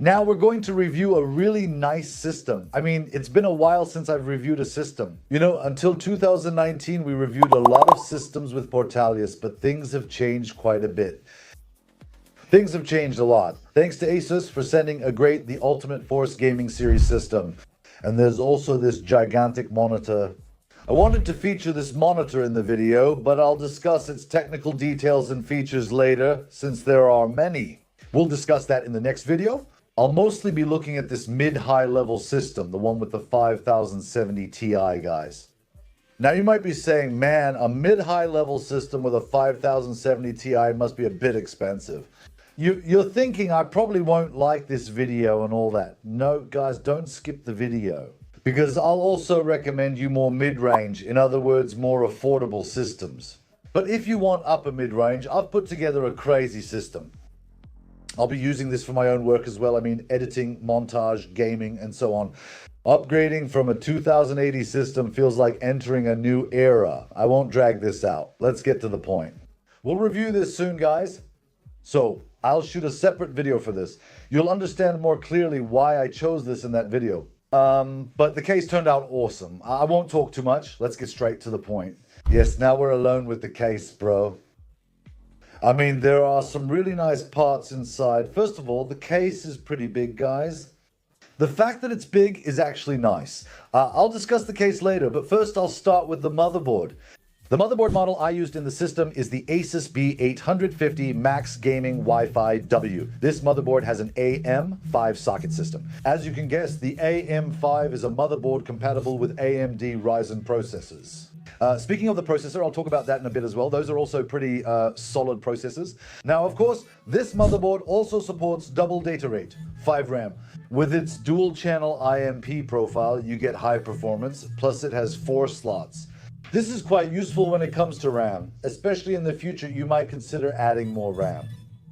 Now we're going to review a really nice system. I mean, it's been a while since I've reviewed a system. You know, until 2019, we reviewed a lot of systems with Portalius, but things have changed quite a bit. Things have changed a lot. Thanks to Asus for sending a great The Ultimate Force Gaming Series system. And there's also this gigantic monitor. I wanted to feature this monitor in the video, but I'll discuss its technical details and features later, since there are many. We'll discuss that in the next video. I'll mostly be looking at this mid-high level system, the one with the 5070 Ti, guys. Now you might be saying, man, a mid-high level system with a 5070 Ti must be a bit expensive. You're thinking I probably won't like this video and all that. No, guys, don't skip the video. Because I'll also recommend you more mid-range, in other words, more affordable systems. But if you want upper mid-range, I've put together a crazy system. I'll be using this for my own work as well. I mean, editing, montage, gaming, and so on. Upgrading from a 2080 system feels like entering a new era. I won't drag this out. Let's get to the point. We'll review this soon, guys. So, I'll shoot a separate video for this. You'll understand more clearly why I chose this in that video. But the case turned out awesome. I won't talk too much. Let's get straight to the point. Yes, now we're alone with the case, bro. I mean, there are some really nice parts inside. First of all, the case is pretty big, guys. The fact that it's big is actually nice. I'll discuss the case later, but first I'll start with the motherboard. The motherboard model I used in the system is the Asus B850 Max Gaming Wi-Fi W. This motherboard has an AM5 socket system. As you can guess, the AM5 is a motherboard compatible with AMD Ryzen processors. Speaking of the processor, I'll talk about that in a bit as well. Those are also pretty solid processors. Now, of course, this motherboard also supports double data rate, 5 RAM. With its dual channel IMP profile, you get high performance, plus it has 4 slots. This is quite useful when it comes to RAM, especially in the future you might consider adding more RAM.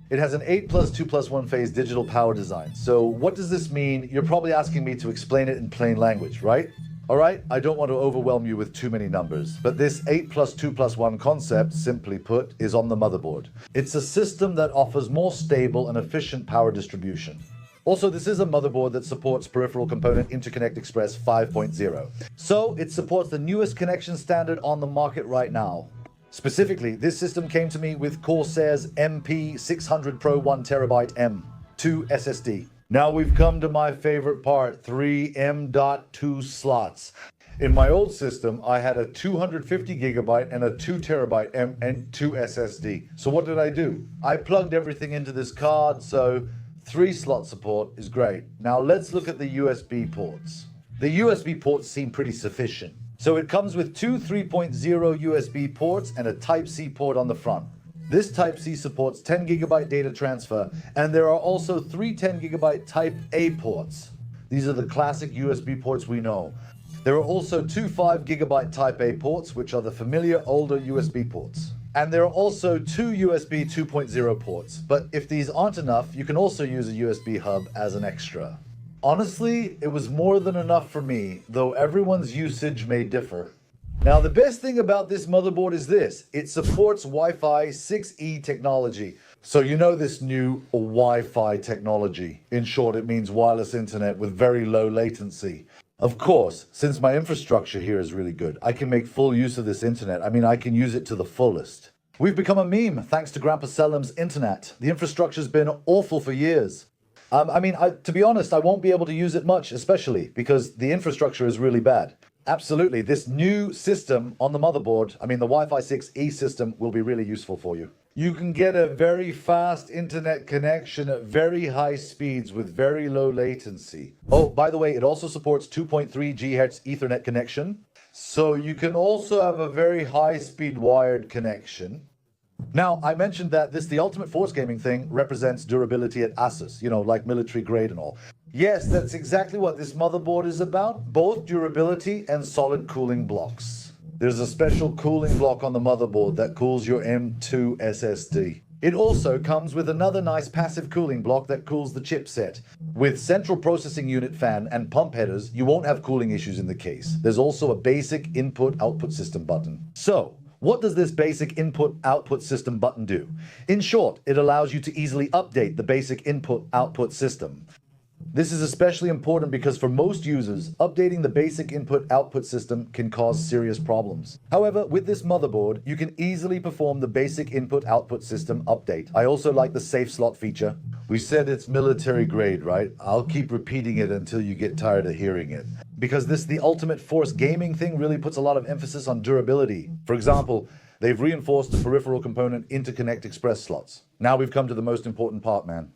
It has an 8+2+1 phase digital power design. So what does this mean? You're probably asking me to explain it in plain language, right? Alright, I don't want to overwhelm you with too many numbers, but this 8+2+1 concept, simply put, is on the motherboard. It's a system that offers more stable and efficient power distribution. Also, this is a motherboard that supports Peripheral Component Interconnect Express 5.0. So, it supports the newest connection standard on the market right now. Specifically, this system came to me with Corsair's MP600 Pro 1TB M2 SSD. Now we've come to my favorite part, 3 M.2 slots. In my old system, I had a 250GB and a 2TB M2 SSD. So what did I do? I plugged everything into this card, so 3 slot support is great. Now let's look at the USB ports. The USB ports seem pretty sufficient. So it comes with 2 3.0 USB ports and a Type-C port on the front. This Type-C supports 10GB data transfer, and there are also 3 10GB Type-A ports. These are the classic USB ports we know. There are also 2 5GB Type-A ports, which are the familiar older USB ports. And there are also 2 USB 2.0 ports, but if these aren't enough, you can also use a USB hub as an extra. Honestly, it was more than enough for me, though everyone's usage may differ. Now, the best thing about this motherboard is this. It supports Wi-Fi 6E technology. So you know this new Wi-Fi technology. In short, it means wireless internet with very low latency. Of course, since my infrastructure here is really good, I can make full use of this internet. I mean, I can use it to the fullest. We've become a meme thanks to Grandpa Selim's internet. The infrastructure's been awful for years. To be honest, I won't be able to use it much, especially because the infrastructure is really bad. Absolutely, this new system on the motherboard, the Wi-Fi 6E system, will be really useful for you. You can get a very fast internet connection at very high speeds with very low latency. Oh, by the way, it also supports 2.3 GHz Ethernet connection. So you can also have a very high-speed wired connection. Now, I mentioned that the Ultimate Force Gaming thing represents durability at Asus, like military grade and all. Yes, that's exactly what this motherboard is about, both durability and solid cooling blocks. There's a special cooling block on the motherboard that cools your M2 SSD. It also comes with another nice passive cooling block that cools the chipset. With central processing unit fan and pump headers, you won't have cooling issues in the case. There's also a basic input-output system button. So, what does this basic input-output system button do? In short, it allows you to easily update the basic input-output system. This is especially important because for most users, updating the basic input-output system can cause serious problems. However, with this motherboard, you can easily perform the basic input-output system update. I also like the safe slot feature. We said it's military grade, right? I'll keep repeating it until you get tired of hearing it. Because the Ultimate Force gaming thing really puts a lot of emphasis on durability. For example, they've reinforced the peripheral component interconnect express slots. Now we've come to the most important part, man.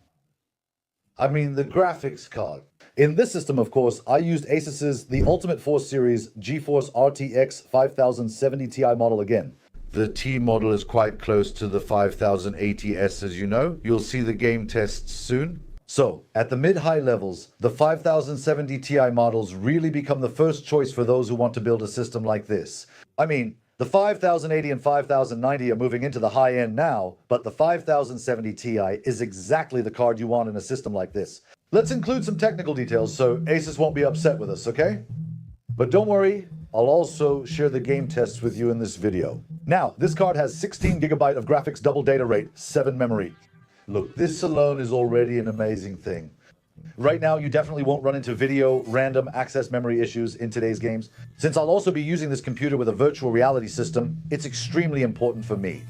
I mean, the graphics card. In this system, of course, I used Asus's the Ultimate Force Series GeForce RTX 5070 Ti model again. The T model is quite close to the 5080S, as you know. You'll see the game tests soon. So, at the mid-high levels, the 5070 Ti models really become the first choice for those who want to build a system like this. I mean, the 5080 and 5090 are moving into the high end now, but the 5070 Ti is exactly the card you want in a system like this. Let's include some technical details so Asus won't be upset with us, okay? But don't worry, I'll also share the game tests with you in this video. Now, this card has 16 GB of graphics double data rate, 7 memory. Look, this alone is already an amazing thing. Right now, you definitely won't run into video random access memory issues in today's games. Since I'll also be using this computer with a virtual reality system, it's extremely important for me.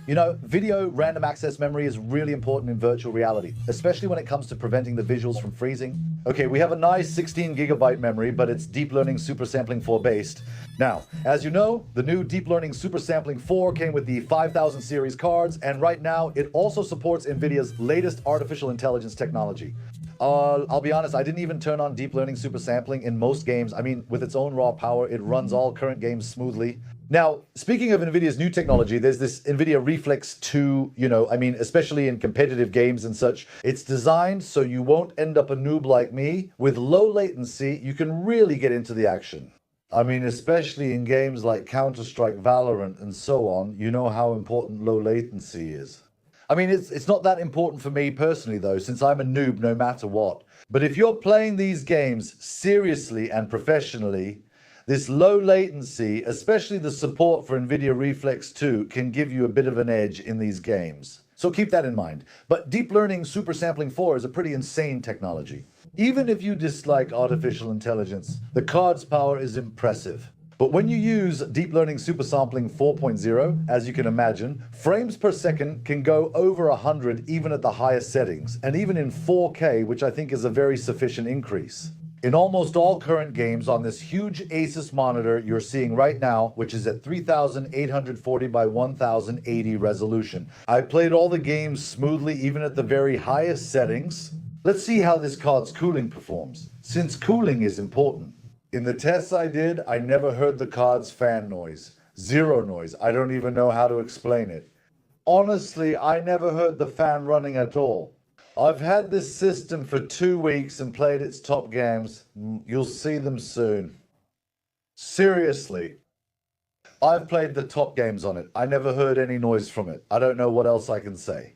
You know, video random access memory is really important in virtual reality, especially when it comes to preventing the visuals from freezing. Okay, we have a nice 16 GB memory, but it's Deep Learning Super Sampling 4 based. Now, as you know, the new Deep Learning Super Sampling 4 came with the 5000 series cards, and right now it also supports NVIDIA's latest artificial intelligence technology. I'll be honest, I didn't even turn on Deep Learning Super Sampling in most games. I mean, with its own raw power, it runs all current games smoothly. Now, speaking of NVIDIA's new technology, there's this NVIDIA Reflex 2, especially in competitive games and such. It's designed so you won't end up a noob like me. With low latency, you can really get into the action. I mean, especially in games like Counter-Strike, Valorant, and so on, you know how important low latency is. I mean, it's not that important for me personally, though, since I'm a noob no matter what. But if you're playing these games seriously and professionally, this low latency, especially the support for NVIDIA Reflex 2, can give you a bit of an edge in these games. So keep that in mind. But Deep Learning Super Sampling 4 is a pretty insane technology. Even if you dislike artificial intelligence, the card's power is impressive. But when you use Deep Learning Super Sampling 4.0, as you can imagine, frames per second can go over 100 even at the highest settings, and even in 4K, which I think is a very sufficient increase. In almost all current games on this huge Asus monitor you're seeing right now, which is at 3840 by 1080 resolution. I played all the games smoothly even at the very highest settings. Let's see how this card's cooling performs, since cooling is important. In the tests I did, I never heard the card's fan noise. Zero noise. I don't even know how to explain it. Honestly, I never heard the fan running at all. I've had this system for 2 weeks and played its top games. You'll see them soon. Seriously. I've played the top games on it. I never heard any noise from it. I don't know what else I can say.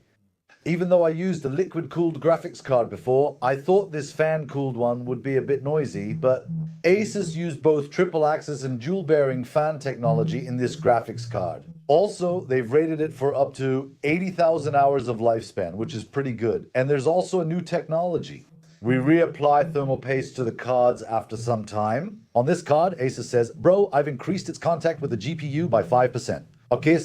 Even though I used a liquid-cooled graphics card before, I thought this fan-cooled one would be a bit noisy, but Asus used both triple-axis and dual-bearing fan technology in this graphics card. Also, they've rated it for up to 80,000 hours of lifespan, which is pretty good. And there's also a new technology. We reapply thermal paste to the cards after some time. On this card, Asus says, "Bro, I've increased its contact with the GPU by 5%. Okay,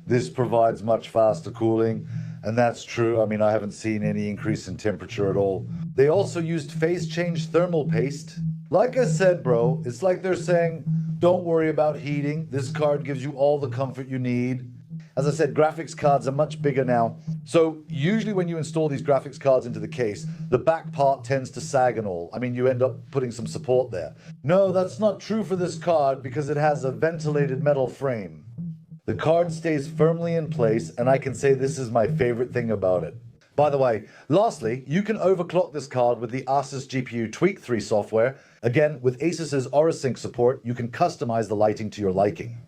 this provides much faster cooling, and that's true. I mean, I haven't seen any increase in temperature at all. They also used phase change thermal paste. Like I said, bro, it's like they're saying, don't worry about heating. This card gives you all the comfort you need. As I said, graphics cards are much bigger now. So usually when you install these graphics cards into the case, the back part tends to sag and all. I mean, you end up putting some support there. No, that's not true for this card because it has a ventilated metal frame. The card stays firmly in place, and I can say this is my favorite thing about it. By the way, lastly, you can overclock this card with the Asus GPU Tweak 3 software. Again, with Asus's AuraSync support, you can customize the lighting to your liking.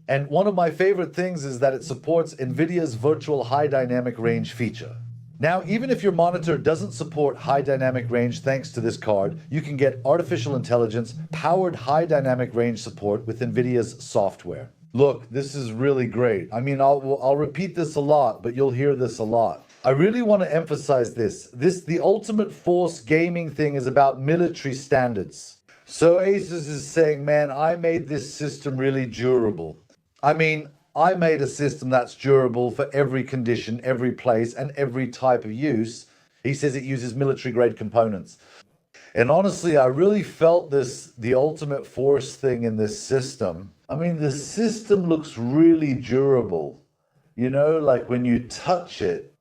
And one of my favorite things is that it supports NVIDIA's virtual high dynamic range feature. Now, even if your monitor doesn't support high dynamic range thanks to this card, you can get artificial intelligence powered high dynamic range support with NVIDIA's software. Look, this is really great. I mean, I'll repeat this a lot, but you'll hear this a lot. I really want to emphasize this. The Ultimate Force gaming thing is about military standards. So Asus is saying, man, I made this system really durable. I mean, I made a system that's durable for every condition, every place, and every type of use. He says it uses military grade components. And honestly, I really felt the Ultimate Force thing in this system. I mean, the system looks really durable. You know, like when you touch it,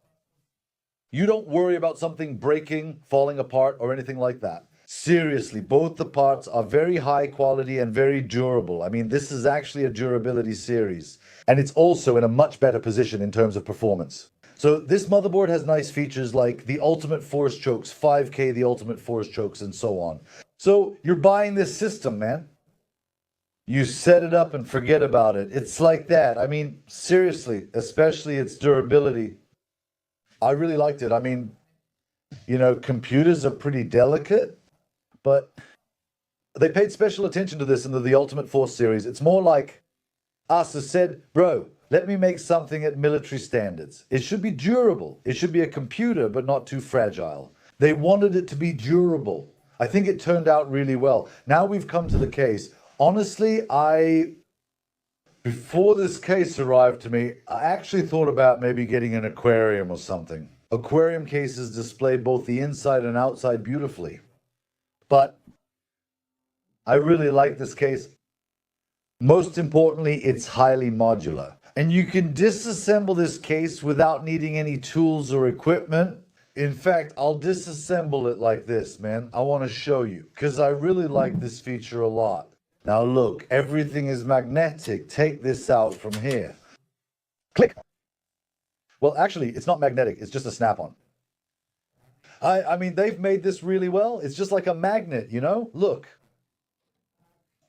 you don't worry about something breaking, falling apart, or anything like that. Seriously, both the parts are very high quality and very durable. I mean, this is actually a durability series. And it's also in a much better position in terms of performance. So this motherboard has nice features like the Ultimate Force chokes, 5K, the Ultimate Force chokes, and so on. So you're buying this system, man. You set it up and forget about it. It's like that. I mean, seriously, especially its durability. I really liked it. I mean, you know, computers are pretty delicate, but they paid special attention to this in the Ultimate Force series. It's more like Asus said, bro, let me make something at military standards. It should be durable. It should be a computer, but not too fragile. They wanted it to be durable. I think it turned out really well. Now we've come to the case. Honestly, before this case arrived to me, I actually thought about maybe getting an aquarium or something. Aquarium cases display both the inside and outside beautifully. But I really like this case. Most importantly, it's highly modular. And you can disassemble this case without needing any tools or equipment. In fact, I'll disassemble it like this, man. I want to show you, because I really like this feature a lot. Now look, everything is magnetic. Take this out from here. Click. Well, actually, it's not magnetic. It's just a snap-on. I mean, they've made this really well. It's just like a magnet, you know? Look.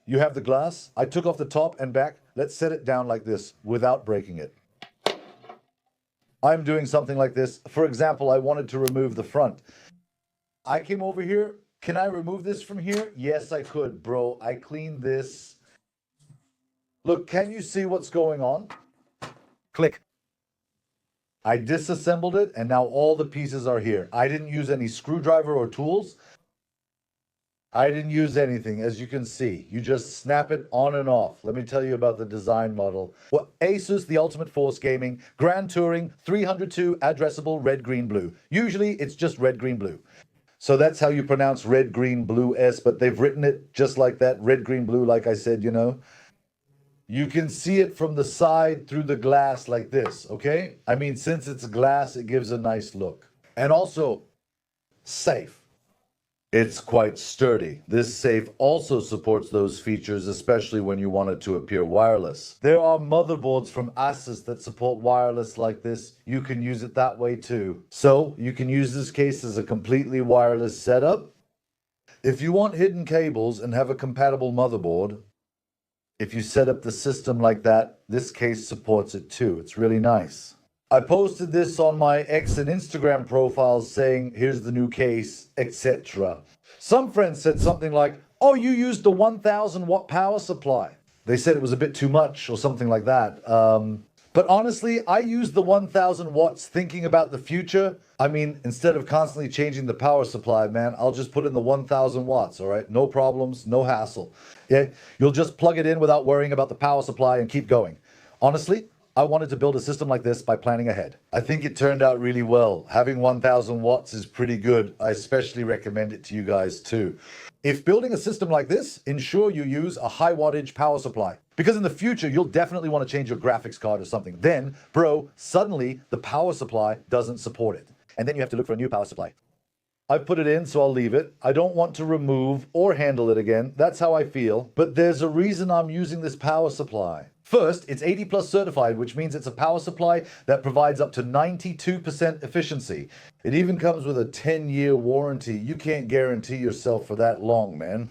You have the glass. I took off the top and back. Let's set it down like this without breaking it. I'm doing something like this. For example, I wanted to remove the front. I came over here. Can I remove this from here? Yes, I could, bro. I cleaned this. Look, can you see what's going on? Click. I disassembled it, and now all the pieces are here. I didn't use any screwdriver or tools. I didn't use anything, as you can see. You just snap it on and off. Let me tell you about the design model. Well, Asus, the Ultimate Force Gaming, Grand Touring, 302, addressable, red, green, blue. Usually, it's just red, green, blue. So that's how you pronounce red, green, blue, S, but they've written it just like that, red, green, blue, like I said, you know. You can see it from the side through the glass like this, okay? I mean, since it's glass, it gives a nice look. And also, safe. It's quite sturdy. This safe also supports those features, especially when you want it to appear wireless. There are motherboards from Asus that support wireless like this. You can use it that way too. So you can use this case as a completely wireless setup. If you want hidden cables and have a compatible motherboard, if you set up the system like that, this case supports it too. It's really nice. I posted this on my X and Instagram profiles saying, here's the new case, etc. Some friends said something like, oh, you used the 1000 watt power supply. They said it was a bit too much or something like that. But honestly, I used the 1000 watts thinking about the future. I mean, instead of constantly changing the power supply, man, I'll just put in the 1000 watts, all right? No problems, no hassle. Yeah, you'll just plug it in without worrying about the power supply and keep going. Honestly, I wanted to build a system like this by planning ahead. I think it turned out really well. Having 1000 watts is pretty good. I especially recommend it to you guys too. If building a system like this, ensure you use a high wattage power supply. Because in the future, you'll definitely want to change your graphics card or something. Then, bro, suddenly the power supply doesn't support it. And then you have to look for a new power supply. I put it in, so I'll leave it. I don't want to remove or handle it again. That's how I feel. But there's a reason I'm using this power supply. First, it's 80 plus certified, which means it's a power supply that provides up to 92% efficiency. It even comes with a 10-year warranty. You can't guarantee yourself for that long, man.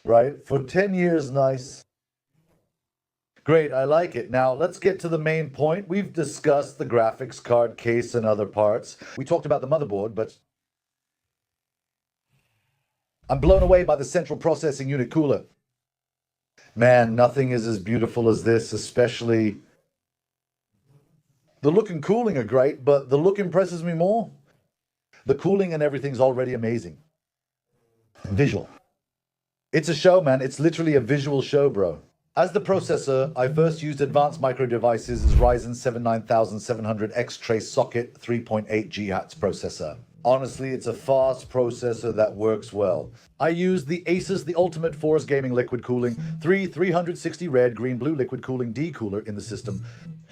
Right? For 10 years, nice. Great, I like it. Now, let's get to the main point. We've discussed the graphics card case and other parts. We talked about the motherboard, but I'm blown away by the central processing unit cooler. Man, nothing is as beautiful as this, especially The look and cooling are great, but the look impresses me more. The cooling and everything's already amazing. Visual. It's a show, man. It's literally a visual show, bro. As the processor, I first used Advanced Micro Devices' Ryzen 7 9700 X-Trace socket 3.8 GHz processor. Honestly, it's a fast processor that works well. I used the Asus The Ultimate Force Gaming Liquid Cooling 360 red, green, blue liquid cooling D-cooler in the system.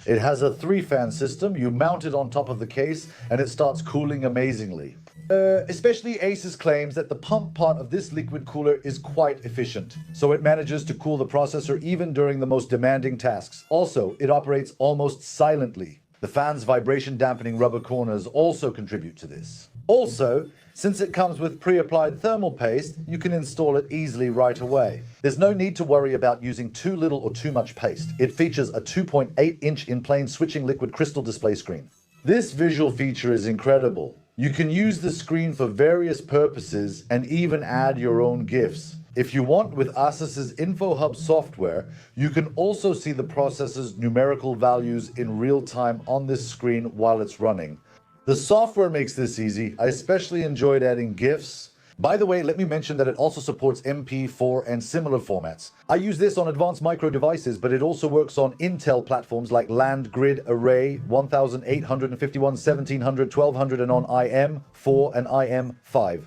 It has a 3-fan system. You mount it on top of the case and it starts cooling amazingly. Especially Asus claims that the pump part of this liquid cooler is quite efficient, so it manages to cool the processor even during the most demanding tasks. Also, it operates almost silently. The fan's vibration dampening rubber corners also contribute to this. Also, since it comes with pre-applied thermal paste, you can install it easily right away. There's no need to worry about using too little or too much paste. It features a 2.8-inch in-plane switching liquid crystal display screen. This visual feature is incredible. You can use the screen for various purposes and even add your own GIFs. If you want, with Asus's InfoHub software, you can also see the processor's numerical values in real time on this screen while it's running. The software makes this easy. I especially enjoyed adding GIFs. By the way, let me mention that it also supports MP4 and similar formats. I use this on Advanced Micro Devices, but it also works on Intel platforms like Land Grid Array 1851, 1700, 1200, and on IM4 and IM5.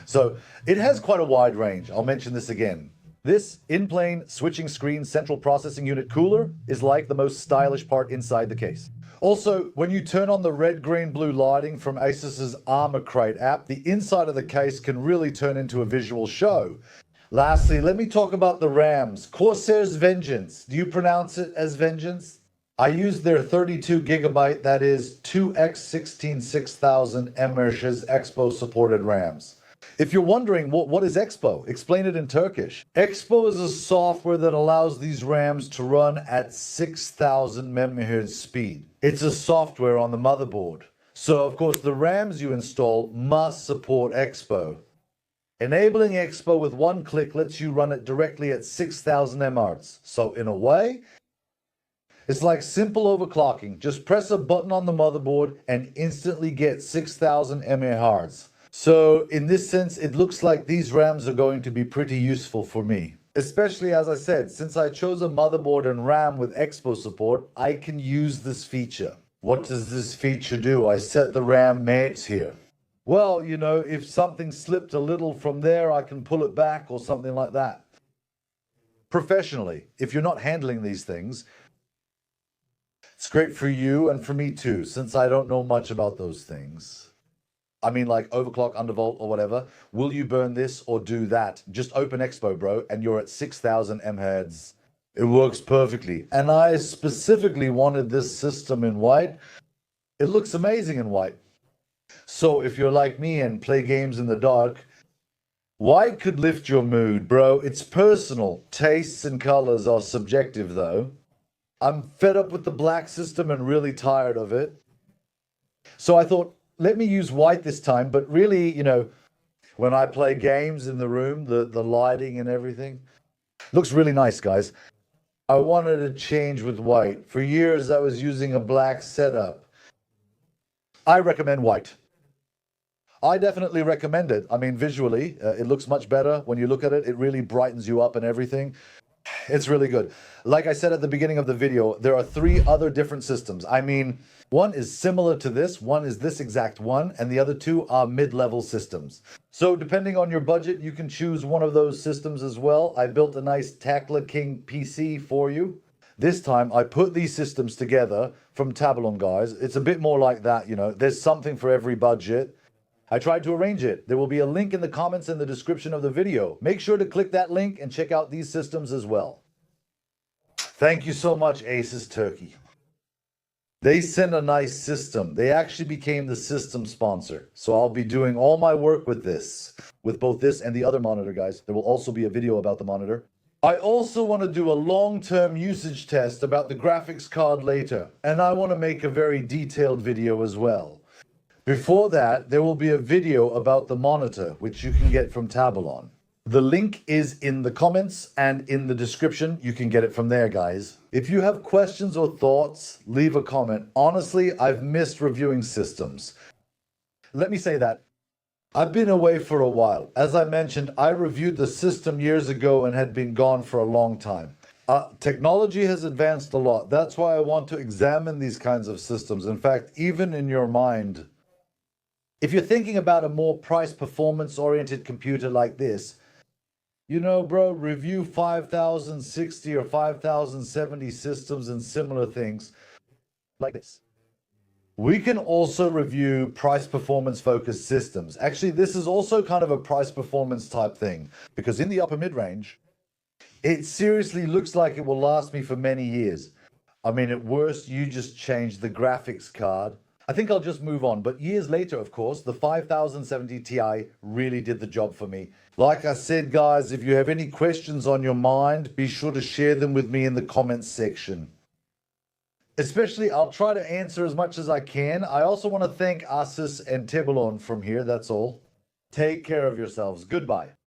So it has quite a wide range. I'll mention this again. This in-plane switching screen central processing unit cooler is like the most stylish part inside the case. Also, when you turn on the red, green, blue lighting from Asus's Armor Crate app, the inside of the case can really turn into a visual show. Lastly, let me talk about the RAMs. Corsair's Vengeance. Do you pronounce it as Vengeance? I used their 32GB, that is 2x16 6000 mHz Expo supported RAMs. If you're wondering, what is Expo? Explain it in Turkish. Expo is a software that allows these RAMs to run at 6000 MHz speed. It's a software on the motherboard. So, of course, the RAMs you install must support Expo. Enabling Expo with one click lets you run it directly at 6000 MHz. So, in a way, it's like simple overclocking. Just press a button on the motherboard and instantly get 6000 MHz. So in this sense, it looks like these RAMs are going to be pretty useful for me. Especially, as I said, since I chose a motherboard and RAM with Expo support, I can use this feature. What does this feature do? I set the RAM mates here. Well, you know, if something slipped a little from there, I can pull it back or something like that. Professionally, if you're not handling these things, it's great for you and for me too, since I don't know much about those things. I mean, like overclock, undervolt, or whatever. Will you burn this or do that? Just open Expo, bro, and you're at 6000 mHz. It works perfectly. And I specifically wanted this system in white. It looks amazing in white. So if you're like me and play games in the dark, white could lift your mood, bro. It's personal. Tastes and colors are subjective, though. I'm fed up with the black system and really tired of it. So I thought, let me use white this time, but really, you know, when I play games in the room, the lighting and everything looks really nice, guys. I wanted to change with white. For years, I was using a black setup. I recommend white. I definitely recommend it. I mean, visually, it looks much better. When you look at it, it really brightens you up and everything. It's really good. Like I said at the beginning of the video, there are 3 other different systems. I mean, one is similar to this, one is this exact one, and the other 2 are mid-level systems. So depending on your budget, you can choose one of those systems as well. I built a nice Tacla King PC for you. This time, I put these systems together from Tableon, guys. It's a bit more like that, you know. There's something for every budget. I tried to arrange it. There will be a link in the comments and the description of the video. Make sure to click that link and check out these systems as well. Thank you so much, Asus Turkey. They sent a nice system. They actually became the system sponsor. So I'll be doing all my work with this, with both this and the other monitor, guys. There will also be a video about the monitor. I also want to do a long-term usage test about the graphics card later, and I want to make a very detailed video as well. Before that, there will be a video about the monitor, which you can get from Tableon. The link is in the comments and in the description. You can get it from there, guys. If you have questions or thoughts, leave a comment. Honestly, I've missed reviewing systems. Let me say that. I've been away for a while. As I mentioned, I reviewed the system years ago and had been gone for a long time. Technology has advanced a lot. That's why I want to examine these kinds of systems. In fact, even in your mind, if you're thinking about a more price performance oriented computer like this, you know, bro, review 5060 or 5070 systems and similar things like this. We can also review price performance focused systems. Actually, this is also kind of a price performance type thing because in the upper mid range, it seriously looks like it will last me for many years. I mean, at worst, you just change the graphics card. I think I'll just move on. But years later, of course, the 5070 Ti really did the job for me. Like I said, guys, if you have any questions on your mind, be sure to share them with me in the comments section. Especially, I'll try to answer as much as I can. I also want to thank Asus and Tebelon from here. That's all. Take care of yourselves. Goodbye.